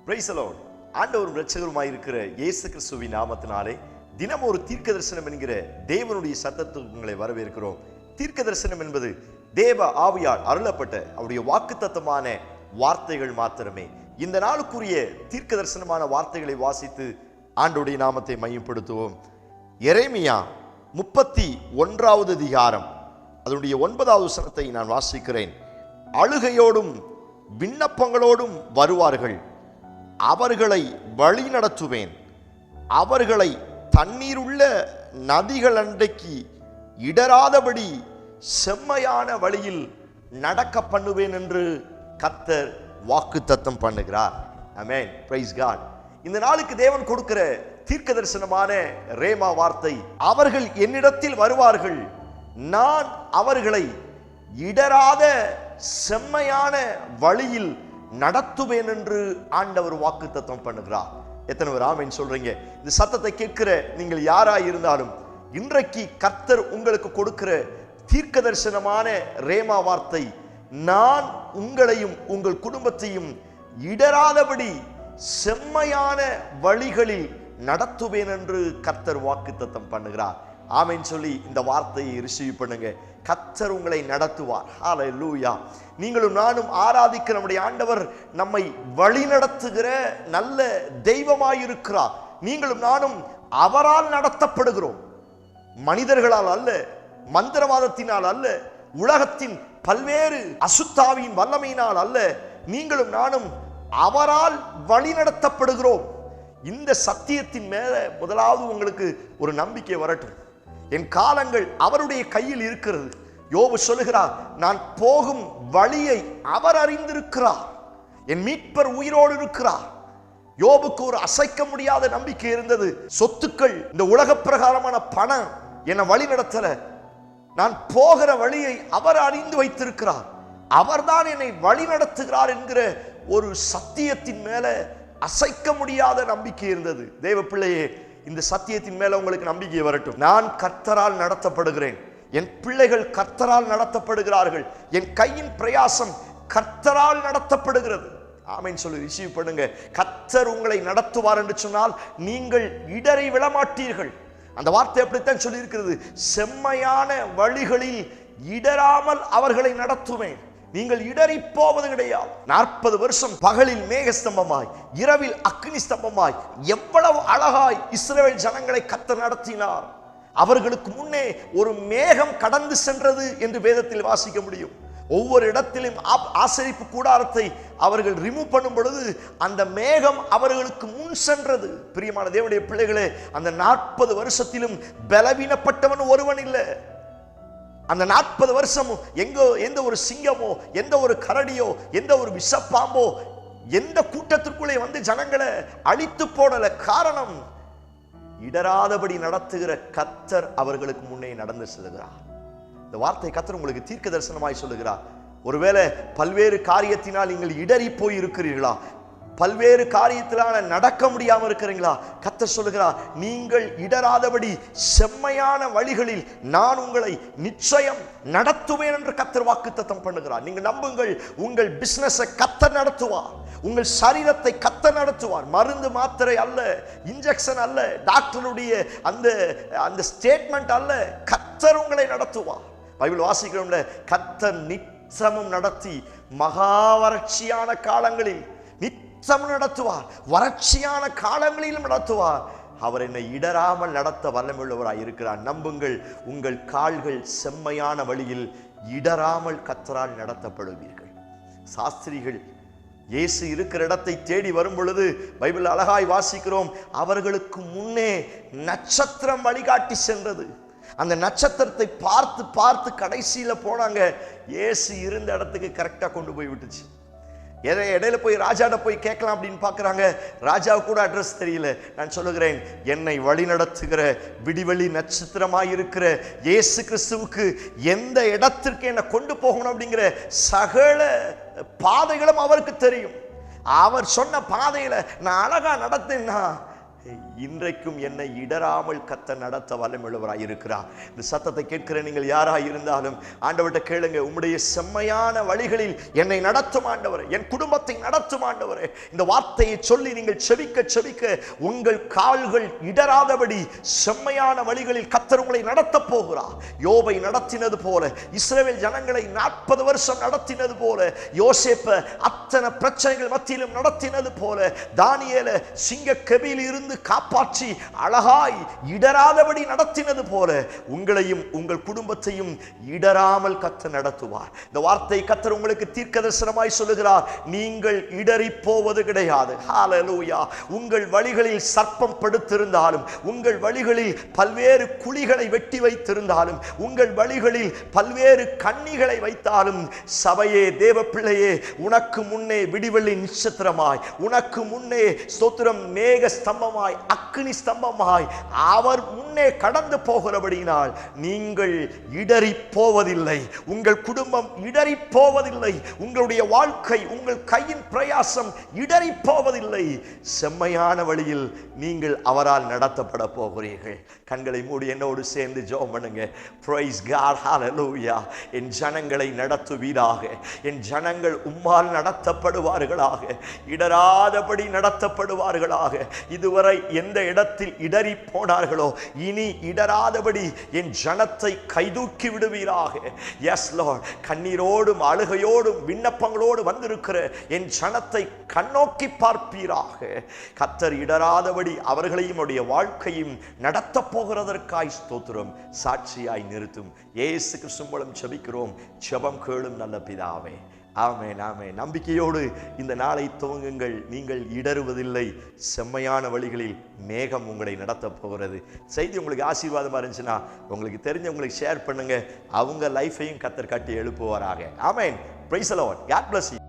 Price the Lord. ஆண்டவரும் இரட்சகருமாய் இருக்கிற இயேசு கிறிஸ்துவின் நாமத்தினாலே தினம் ஒரு தீர்க்க தரிசனம் என்கிற தேவனுடைய சத்தத்துக்கு உங்களை வரவேற்கிறோம். தீர்க்க தரிசனம் என்பது தேவ ஆவியால் அருளப்பட்ட அவருடைய வாக்குத்தத்தமான வார்த்தைகள் மாத்திரமே. இந்த நாளுக்குரிய தீர்க்க தரிசனமான வார்த்தைகளை வாசித்து ஆண்டவருடைய நாமத்தை மையப்படுத்துவோம். எரேமியா 31வது அதிகாரம் அதனுடைய 9வது வசனத்தை நான் வாசிக்கிறேன். அழுகையோடும் விண்ணப்பங்களோடும் வருவார்கள், அவர்களை வழி நடத்துவேன், அவர்களை தண்ணீருள்ள நதிகள் அண்டைக்கு இடராதபடி செம்மையான வழியில் நடக்க பண்ணுவேன் என்று கர்த்தர் வாக்குத்தத்தம் பண்ணுகிறார். ஆமென், பிரைஸ் காட். இந்த நாளுக்கு தேவன் கொடுக்கிற தீர்க்க தரிசனமான ரேமா வார்த்தை, அவர்கள் என்னிடத்தில் வருவார்கள், நான் அவர்களை இடராத செம்மையான வழியில் நடத்துவேன் என்று ஆண்டவர் வாக்குத்தத்தம் பண்ணுகிறார். எத்தனை பேர் ஆமென் சொல்றீங்க? இந்த சத்தத்தை கேட்கிற நீங்கள் யாராய் இருந்தாலும் இன்றைக்கு கர்த்தர் உங்களுக்கு கொடுக்கிற தீர்க்க தரிசனமான ரேமா வார்த்தை, நான் உங்களையும் உங்கள் குடும்பத்தையும் இடராதபடி செம்மையான வழிகளில் நடத்துவேன் என்று கர்த்தர் வாக்குத்தத்தம் பண்ணுகிறார். ஆமென் சொல்லி இந்த வார்த்தையை ரிசீவ் பண்ணுங்க. கர்த்தர் உங்களை நடத்துவார். ஹல்லேலூயா. நீங்களும் நானும் ஆராதிக்கிற நம்முடைய ஆண்டவர் நம்மை வழி நடத்துகிற நல்ல தெய்வமாயிருக்கிறார். நீங்களும் நானும் அவரால் நடத்தப்படுகிறோம், மனிதர்களால் அல்ல, மந்திரவாதத்தினால் அல்ல, உலகத்தின் பல்வேறு அசுத்தாவின் வல்லமையினால் அல்ல. நீங்களும் நானும் அவரால் வழி நடத்தப்படுகிறோம். இந்த சத்தியத்தின் மேல முதலாவது உங்களுக்கு ஒரு நம்பிக்கை வரட்டும். என் காலங்கள் அவருடைய கையில் இருக்கிறது. யோபு சொல்லுகிறார், நான் போகும் வழியை அவர் அறிந்திருக்கிறார், என் மீட்பர் உயிரோடு இருக்கிறார். யோபுக்கு ஒரு அசைக்க முடியாத நம்பிக்கை இருந்தது. சொத்துக்கள், இந்த உலக பிரகாரமான பணம் என்னை வழி நடத்தல, நான் போகிற வழியை அவர் அறிந்து வைத்திருக்கிறார், அவர்தான் என்னை வழி நடத்துகிறார் என்கிற ஒரு சத்தியத்தின் மேல அசைக்க முடியாத நம்பிக்கை இருந்தது. தேவ பிள்ளையே, இந்த சத்தியத்தின் மேல உங்களுக்கு நம்பிக்கை வரட்டும். நான் கர்த்தரால் நடத்தப்படுகிறேன், என் பிள்ளைகள் கர்த்தரால் நடத்தப்படுகிறார்கள், என் கையின் பிரயாசம் கர்த்தரால் நடத்தப்படுகிறது. ஆமென் சொல்லி ரிசீவ் பண்ணுங்க. கர்த்தர் உங்களை நடத்துவார் என்று சொன்னால் நீங்கள் இடரை விழமாட்டீர்கள். அந்த வார்த்தை அப்படித்தான் சொல்லி இருக்கிறது. செம்மையான வழிகளில் இடராமல் அவர்களை நடத்துவேன். நீங்கள் இடறி போவது கிடையாது. 40 வருஷம் பகலில் மேகஸ்தம்பமாய், இரவில் அக்னி ஸ்தம்பமாய், எவ்வளவு அழகாய் இஸ்ரவேல் ஜனங்களை கர்த்தர் நடத்தினார். அவர்களுக்கு முன்னே ஒரு மேகம் கடந்து சென்றது என்று வேதத்தில் வாசிக்க முடியும். ஒவ்வொரு இடத்திலும் ஆசரிப்பு கூடாரத்தை அவர்கள் ரிமூவ் பண்ணும் பொழுது அந்த மேகம் அவர்களுக்கு முன் சென்றது. பிரியமான தேவனுடைய பிள்ளைகளே, அந்த 40 வருஷத்திலும் பலவீனப்பட்டவன் ஒருவன் இல்லை. அந்த 40 வருஷமும் எந்த ஒரு சிங்கமோ, எந்த ஒரு கரடியோ, எந்த ஒரு விஷப்பாம்போ எந்த கூட்டத்திற்குள்ளே வந்து ஜனங்களை அழித்து போடல. காரணம், இடராதபடி நடத்துகிற கர்த்தர் அவர்களுக்கு முன்னே நடந்து செல்கிறார். இந்த வார்த்தை கர்த்தர் உங்களுக்கு தீர்க்க தரிசனமாய் சொல்லுகிறார். ஒருவேளை பல்வேறு காரியத்தினால் நீங்கள் இடறி போய் இருக்கிறீர்களா? பல்வேறு காரியத்திலான நடக்க முடியாம இருக்கிறீங்களா? கர்த்தர் சொல்லுகிறார், நீங்கள் இடராதபடி செம்மையான வழிகளில் நான் உங்களை நிச்சயம் நடத்துவேன் என்று கர்த்தர் வாக்குத்தத்தம் பண்ணுகிறார். நீங்கள் நம்புங்கள். உங்கள் பிசினஸை கர்த்தர் நடத்துவார், உங்கள் சரீரத்தை கர்த்தர் நடத்துவார். மருந்து மாத்திரை அல்ல, இன்ஜெக்ஷன் அல்ல, டாக்டருடைய அந்த ஸ்டேட்மெண்ட் அல்ல, கர்த்தர் உங்களை நடத்துவார். பைபிள் வாசிக்கிறோம்ல, கர்த்தர் நிச்சயமும் நடத்தி மகா வறட்சியான காலங்களில் நடத்துவார், வறட்சியான காலங்களிலும் நடத்துவார். அவர் என்னை இடராமல் நடத்த வல்லமையுள்ளவராய் இருக்கிறார். நம்புங்கள், உங்கள் கால்கள் செம்மையான வழியில் இடராமல் கர்த்தரால் நடத்தப்படுவீர்கள். சாஸ்திரிகள் இயேசு இருக்கிற இடத்தை தேடி வரும் பொழுது பைபிள் அழகாய் வாசிக்கிறோம், அவர்களுக்கு முன்னே நட்சத்திரம் வழிகாட்டி சென்றது. அந்த நட்சத்திரத்தை பார்த்து பார்த்து கடைசியில போனாங்க. இயேசு இருந்த இடத்துக்கு கரெக்டா கொண்டு போய் விட்டுச்சு. இடையில போய் ராஜாட்ட போய் கேட்கலாம் அப்படின்னு பார்க்குறாங்க. ராஜாவுக்கு கூட அட்ரஸ் தெரியல. நான் சொல்லுகிறேன், என்னை வழி நடத்துகிற விடிவெளி நட்சத்திரமாய் இருக்கிற இயேசு கிறிஸ்துவுக்கு எந்த இடத்திற்கு என்னை கொண்டு போகணும் அப்படிங்கிற சகல பாதைகளும் அவருக்கு தெரியும். அவர் சொன்ன பாதையில நான் அழகா நடத்தேன்னா இன்றைக்கும் என்னை இடராமல் கர்த்தர் நடத்த வல்லமையுள்ளவராய் இருக்கிறார். இந்த சத்தத்தை கேட்கிற நீங்கள் யாராய் இருந்தாலும் ஆண்டவர்கிட்ட கேளுங்க, உம்முடைய செம்மையான வழிகளில் என்னை நடத்தும் ஆண்டவரே, என் குடும்பத்தை நடத்தும் ஆண்டவரே. இந்த வார்த்தையை சொல்லி நீங்கள் செபிக்க செபிக்க உங்கள் கால்கள் இடராதபடி செம்மையான வழிகளில் கர்த்தர் உங்களை நடத்த போகிறார். யோபை நடத்தினது போல, இஸ்ரவேல் ஜனங்களை 40 வருஷம் நடத்தினது போல, யோசேப்பை அத்தனை பிரச்சனைகள் மத்தியிலும் நடத்தினது போல, தானியேலை சிங்க கெபியில் இருந்து காப்பாற்றி அழகாய் இடராதபடி நடத்தினது போல உங்களையும் உங்கள் குடும்பத்தையும் இடராமல் கர்த்தர் நடத்துவார். இந்த வார்த்தை கர்த்தர் உங்களுக்கு தீர்க்கதரிசனமாய் சொல்லுகிறார். நீங்கள் இடறி போவது கிடையாது. ஹல்லேலூயா. உங்கள் வழிகளில் சர்ப்பம் படுத்திருந்தாலும், உங்கள் வழிகளில் பல்வேறு குழிகளை வெட்டி வைத்திருந்தாலும், உங்கள் வழிகளில் பல்வேறு கண்ணிகளை வைத்தாலும், சபையே, தேவ பிள்ளையே, உனக்கு முன்னே விடிவெள்ளி நட்சத்திரமாய், உனக்கு முன்னே ஸ்தோத்திரம் மேக ஸ்தம்பமாய், அக்கினி ஸ்தம்பமாய் அவர் முன்னே கடந்து போகிறபடியினால் நீங்கள் இடறி போவதில்லை. உங்கள் குடும்பம் இடறி போவதில்லை. உங்களுடைய வாழ்க்கை, உங்கள் கையின் பிரயாசம் இடறி போவதில்லை. செம்மையான வழியில் நீங்கள் அவரால் நடத்தப்பட போகிறீர்கள். கண்களை மூடி என்னோடு சேர்ந்து ஜெபம் பண்ணுங்க. Praise God. Hallelujah. என் ஜனங்களை நடத்துவீராக. என் ஜனங்கள் உம்மால் நடத்தப்படுவார்களாக. இடராதபடி நடத்தப்படுவார்களாக. இதுவரை எந்த இடத்தில் இடறி போனார்களோ இனி இடராதபடி என் ஜனத்தை கைதூக்கி விடுவீராக. S Lord. கண்ணீரோடும் அழுகையோடும் விண்ணப்பங்களோடு வந்திருக்கிற என் ஜனத்தை கண்ணோக்கி பார்ப்பீராக. கர்த்தர் இடராதபடி அவர்களையும் அவருடைய வாழ்க்கையும் நடத்த போகிறதற்காய் ஸ்தோத்திரம். சாட்சியாய் நிறுத்தும் இயேசு கிறிஸ்து மூலம் ஜெபிக்கிறோம். ஜெபம் கேளும் நல்ல பிதாவே. ஆமென், ஆமென். நம்பிக்கையோடு இந்த நாளை துவங்குங்கள். நீங்கள் இடறுவதில்லை. செம்மையான வழிகளில் மேகம் உங்களை நடத்த போகிறது. செய்தி உங்களுக்கு ஆசீர்வாதமாக இருந்துச்சுன்னா உங்களுக்கு தெரிஞ்சவங்களுக்கு ஷேர் பண்ணுங்க. அவங்க லைஃபையும் கர்த்தர் கட்டி எழுப்புவாராக. Amen. Praise the Lord. God bless you.